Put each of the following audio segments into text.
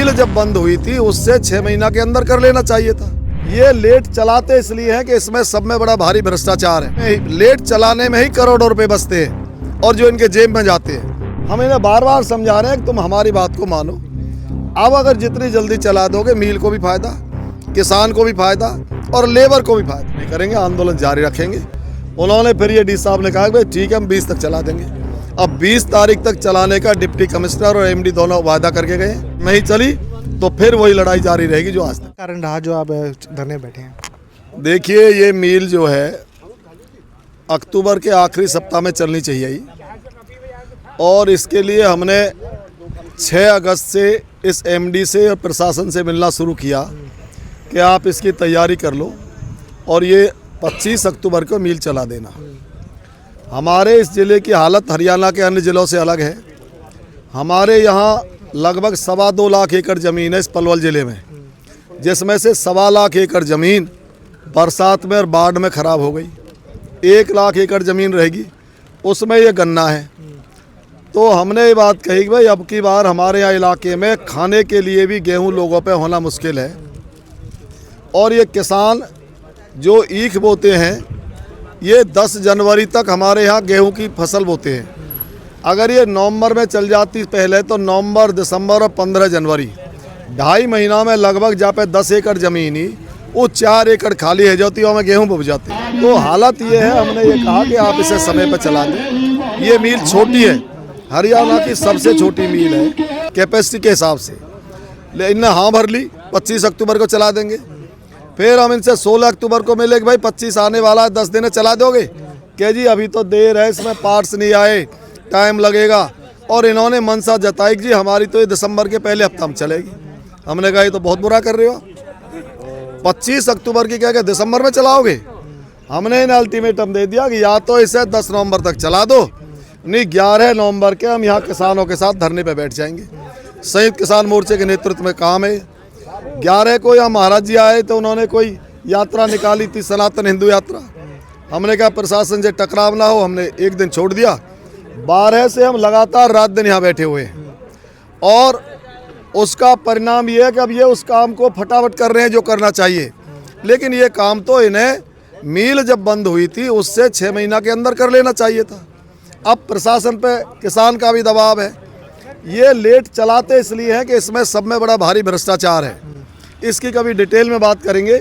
मिल जब बंद हुई थी उससे 6 महीना के अंदर कर लेना चाहिए था। ये लेट चलाते इसलिए है कि इसमें सब में बड़ा भारी भ्रष्टाचार है। लेट चलाने में ही करोड़ों रुपए बचते हैं और जो इनके जेब में जाते हैं। हम इन्हें बार बार समझा रहे हैं कि तुम हमारी बात को मानो। अब अगर जितनी जल्दी चला दोगे मिल को भी फायदा, किसान को भी फायदा और लेबर को भी फायदा। नहीं करेंगे, आंदोलन जारी रखेंगे। उन्होंने फिर ये डी साहब ने कहा कि भाई ठीक है हम 20 तक चला देंगे। अब 20 तारीख तक चलाने का डिप्टी कमिश्नर और एमडी दोनों वादा करके गए, नहीं चली तो फिर वही लड़ाई जारी रहेगी जो आज तक। कारण रहा जो आप धरने बैठे हैं। देखिए ये मिल जो है अक्टूबर के आखिरी सप्ताह में चलनी चाहिए और इसके लिए हमने 6 अगस्त से इस एमडी से और प्रशासन से मिलना शुरू किया कि आप इसकी तैयारी कर लो और ये 25 अक्टूबर को मिल चला देना। हमारे इस ज़िले की हालत हरियाणा के अन्य ज़िलों से अलग है। हमारे यहाँ लगभग 2.25 लाख एकड़ ज़मीन है इस पलवल ज़िले में, जिसमें से 1.25 लाख एकड़ ज़मीन बरसात में और बाढ़ में ख़राब हो गई। 1 लाख एकड़ ज़मीन रहेगी, उसमें ये गन्ना है। तो हमने ये बात कही कि भाई अब की बार हमारे यहाँ इलाके में खाने के लिए भी गेहूँ लोगों पे होना मुश्किल है और ये किसान जो ईख बोते हैं ये 10 जनवरी तक हमारे यहाँ गेहूं की फसल बोते हैं। अगर ये नवंबर में चल जाती पहले तो नवंबर, दिसंबर और 15 जनवरी 2.5 महीना में लगभग जहाँ पे 10 एकड़ ज़मीन ही वो 4 एकड़ खाली है जाती और में गेहूँ बुब जाते हैं। तो हालत ये है, हमने ये कहा कि आप इसे समय पर चला दें। ये मिल छोटी है, हरियाणा की सबसे छोटी मिल है कैपेसिटी के हिसाब से, लेकिन इनने हाँ भर ली 25 अक्टूबर को चला देंगे। फिर हम इनसे 16 अक्टूबर को मिले कि भाई 25 आने वाला है, 10 दिन चला दोगे क्या जी? अभी तो देर है, इसमें पार्ट्स नहीं आए, टाइम लगेगा। और इन्होंने मनसा जताई कि जी हमारी तो ये दिसंबर के पहले हफ्ता में चलेगी। हमने कहा ये तो बहुत बुरा कर रहे हो, 25 अक्टूबर की क्या दिसंबर में चलाओगे? हमने इन्हें अल्टीमेटम दे दिया कि या तो इसे 10 नवंबर तक चला दो, नहीं 11 नवंबर के हम यहाँ किसानों के साथ धरने पर बैठ जाएंगे। संयुक्त किसान मोर्चे के नेतृत्व में काम है। 11 को यहाँ महाराज जी आए तो उन्होंने कोई यात्रा निकाली थी, सनातन हिंदू यात्रा। हमने कहा प्रशासन से टकराव ना हो, हमने एक दिन छोड़ दिया। 12 से हम लगातार रात दिन यहाँ बैठे हुए हैं और उसका परिणाम ये है कि अब ये उस काम को फटाफट कर रहे हैं जो करना चाहिए। लेकिन ये काम तो इन्हें मिल जब बंद हुई थी उससे 6 महीना के अंदर कर लेना चाहिए था। अब प्रशासन पे किसान का भी दबाव है। ये लेट चलाते इसलिए है कि इसमें सब में बड़ा भारी भ्रष्टाचार है। इसकी कभी डिटेल में बात करेंगे।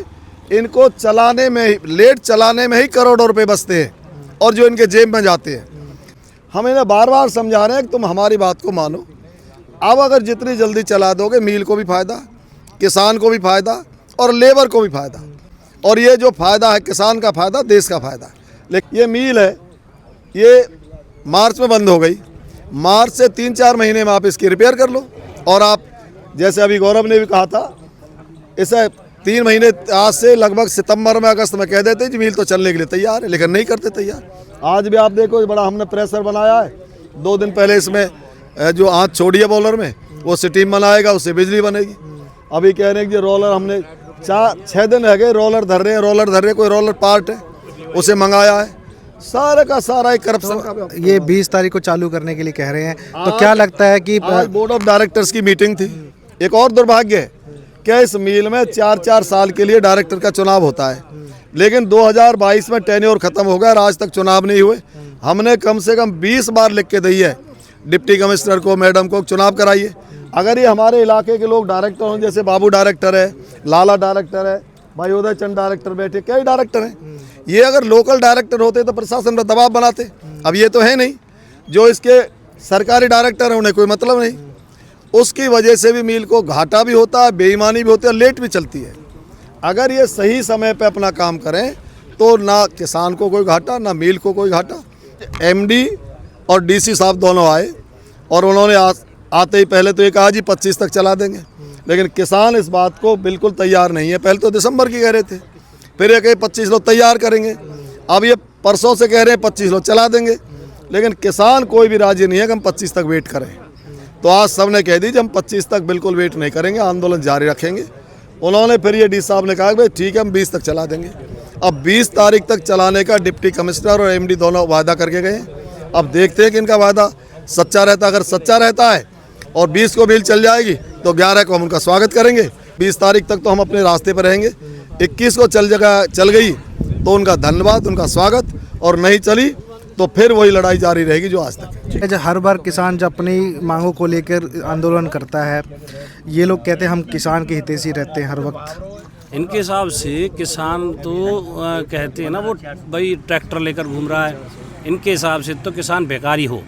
इनको चलाने में ही, लेट चलाने में ही करोड़ों रुपए बचते हैं और जो इनके जेब में जाते हैं। हम इन्हें बार बार समझा रहे हैं कि तुम हमारी बात को मानो। अब अगर जितनी जल्दी चला दोगे मिल को भी फायदा, किसान को भी फायदा और लेबर को भी फायदा। और ये जो फायदा है किसान का फायदा, देश का फायदा। लेकिन ये मिल है ये मार्च में बंद हो गई। मार्च से 3-4 महीने में आप इसकी रिपेयर कर लो और आप जैसे अभी गौरव ने भी कहा था, इसे 3 महीने आज से लगभग सितंबर में, अगस्त में कह देते जी मिल तो चलने के लिए तैयार है, लेकिन नहीं करते तैयार। आज भी आप देखो बड़ा हमने प्रेशर बनाया है। 2 दिन पहले इसमें जो आँच छोड़ी है बॉलर में वो स्टीम बनाएगा, उससे बिजली बनेगी। अभी कह रहे हैं कि रोलर हमने 4-6 दिन रह गए रोलर धर रहे हैं, कोई रोलर पार्ट है उसे मंगाया है। सारा का सारा एक करप्शन का। ये 20 तारीख को चालू करने के लिए कह रहे हैं, तो क्या लगता है कि बोर्ड ऑफ डायरेक्टर्स की मीटिंग थी। एक और दुर्भाग्य है कि इस मिल में 4-4 साल के लिए डायरेक्टर का चुनाव होता है, लेकिन 2022 में टेन्योर खत्म हो गया और आज तक चुनाव नहीं हुए। हमने कम से कम 20 बार लिख के दी है डिप्टी कमिश्नर को, मैडम को, चुनाव कराइए। अगर ये हमारे इलाके के लोग डायरेक्टर हों, जैसे बाबू डायरेक्टर है, लाला डायरेक्टर है, भाई उदय चंद डायरेक्टर बैठे, कई डायरेक्टर हैं। ये अगर लोकल डायरेक्टर होते तो प्रशासन पर दबाव बनाते। अब ये तो है नहीं, जो इसके सरकारी डायरेक्टर हैं उन्हें कोई मतलब नहीं। उसकी वजह से भी मिल को घाटा भी होता है, बेईमानी भी होती है, लेट भी चलती है। अगर ये सही समय पे अपना काम करें तो ना किसान को कोई घाटा, ना मिल को कोई घाटा। एमडी और डीसी साहब दोनों आए और उन्होंने आते ही पहले तो ये कहा जी 25 तक चला देंगे, लेकिन किसान इस बात को बिल्कुल तैयार नहीं है। पहले तो दिसंबर की कह रहे थे, फिर ये कहे 25 लोग तैयार करेंगे। अब ये परसों से कह रहे हैं 25 लोग चला देंगे, लेकिन किसान कोई भी राजी नहीं है कि हम 25 तक वेट करें। तो आज सब ने कह दी हम 25 तक बिल्कुल वेट नहीं करेंगे, आंदोलन जारी रखेंगे। उन्होंने फिर ये डी साहब ने कहा कि भाई ठीक है हम 20 तक चला देंगे। अब 20 तारीख तक चलाने का डिप्टी कमिश्नर और एमडी दोनों वादा करके गए। अब देखते हैं कि इनका वादा सच्चा रहता, अगर सच्चा रहता है और 20 को मिल चल जाएगी तो 11 को हम उनका स्वागत करेंगे। 20 तारीख तक तो हम अपने रास्ते पर रहेंगे। 21 को चल गई तो उनका धन्यवाद, उनका स्वागत, और नहीं चली तो फिर वही लड़ाई जारी रहेगी जो आज तक है। जब हर बार किसान जब अपनी मांगों को लेकर आंदोलन करता है, ये लोग कहते हैं हम किसान के हितैषी रहते हैं हर वक्त। इनके हिसाब से किसान तो कहते हैं ना, वो भाई ट्रैक्टर लेकर घूम रहा है। इनके हिसाब से तो किसान बेकार ही हो,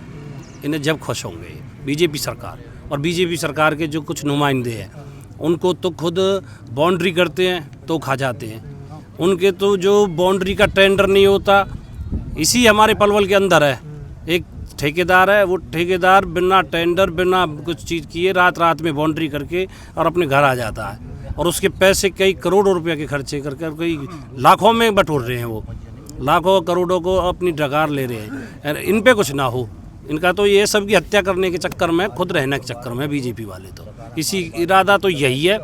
इन्हें जब खुश होंगे बीजेपी सरकार और बीजेपी सरकार के जो कुछ नुमाइंदे हैं, उनको तो खुद बाउंड्री करते हैं तो खा जाते हैं। उनके तो जो बाउंड्री का टेंडर नहीं होता, इसी हमारे पलवल के अंदर है एक ठेकेदार है, वो ठेकेदार बिना टेंडर बिना कुछ चीज़ किए रात में बाउंड्री करके और अपने घर आ जाता है, और उसके पैसे कई करोड़ों रुपए के खर्चे करके कई लाखों में बटोर रहे हैं। वो लाखों करोड़ों को अपनी डकार ले रहे हैं। इन पे कुछ ना हो, इनका तो ये सब की हत्या करने के चक्कर में, खुद रहने के चक्कर में बीजेपी वाले तो इसी इरादा तो यही है।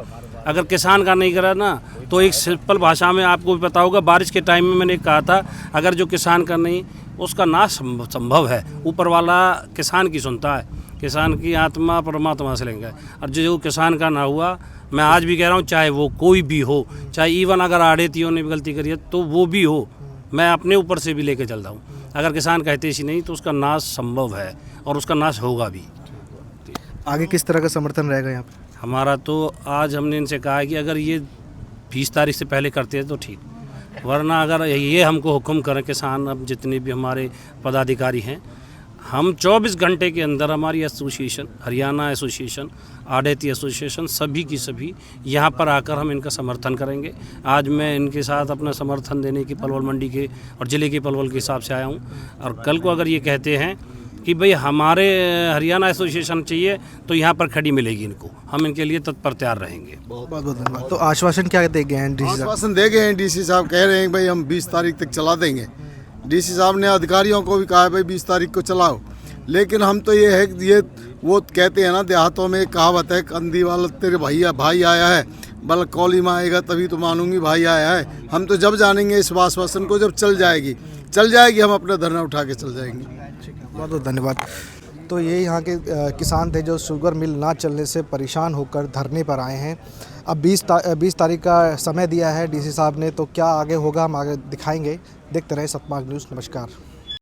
अगर किसान का नहीं करा ना, तो एक सिंपल भाषा में आपको भी पता होगा, बारिश के टाइम में मैंने कहा था, अगर जो किसान का नहीं, उसका नाश संभव है। ऊपर वाला किसान की सुनता है, किसान की आत्मा परमात्मा से लेंगे। और जो किसान का ना हुआ, मैं आज भी कह रहा हूँ, चाहे वो कोई भी हो, चाहे इवन अगर आड़ेतियों ने भी गलती करी है तो वो भी हो, मैं अपने ऊपर से भी लेके चलता हूँ। अगर किसान का हितैषी नहीं तो उसका नाश संभव है और उसका नाश होगा भी। आगे किस तरह का समर्थन रहेगा यहाँ पर? हमारा तो आज हमने इनसे कहा है कि अगर ये 20 तारीख से पहले करते हैं तो ठीक, वरना अगर ये हमको हुक्म करें किसान, अब जितने भी हमारे पदाधिकारी हैं, हम 24 घंटे के अंदर हमारी एसोसिएशन, हरियाणा एसोसिएशन, आड़ेती एसोसिएशन, सभी की सभी यहाँ पर आकर हम इनका समर्थन करेंगे। आज मैं इनके साथ अपना समर्थन देने की पलवल मंडी के और ज़िले के पलवल के हिसाब से आया हूँ। और कल को अगर ये कहते हैं कि भाई हमारे हरियाणा एसोसिएशन चाहिए, तो यहाँ पर खड़ी मिलेगी इनको, हम इनके लिए तत्पर तैयार रहेंगे। बहुत बहुत धन्यवाद। तो आश्वासन क्या दे गए हैं डीसी साहब? आश्वासन दे गए हैं, डीसी साहब कह रहे हैं भाई हम 20 तारीख तक चला देंगे। डीसी साहब ने अधिकारियों को भी कहा है भाई 20 तारीख को चलाओ, लेकिन हम तो ये है कि ये वो कहते हैं ना, देहातों में एक कहावत है, कंदी वाला तेरे भाई आया है, बल कौली में आएगा तभी तो मानूंगी भाई आया है। हम तो जब जानेंगे इस आश्वासन को, जब चल जाएगी हम अपना धरना उठा के चल जाएंगे। बहुत बहुत धन्यवाद। तो ये यहाँ के किसान थे जो शुगर मिल ना चलने से परेशान होकर धरने पर आए हैं। अब 20 तारीख का समय दिया है डीसी साहब ने, तो क्या आगे होगा हम आगे दिखाएंगे। देखते रहे सतमार्ग न्यूज़। नमस्कार।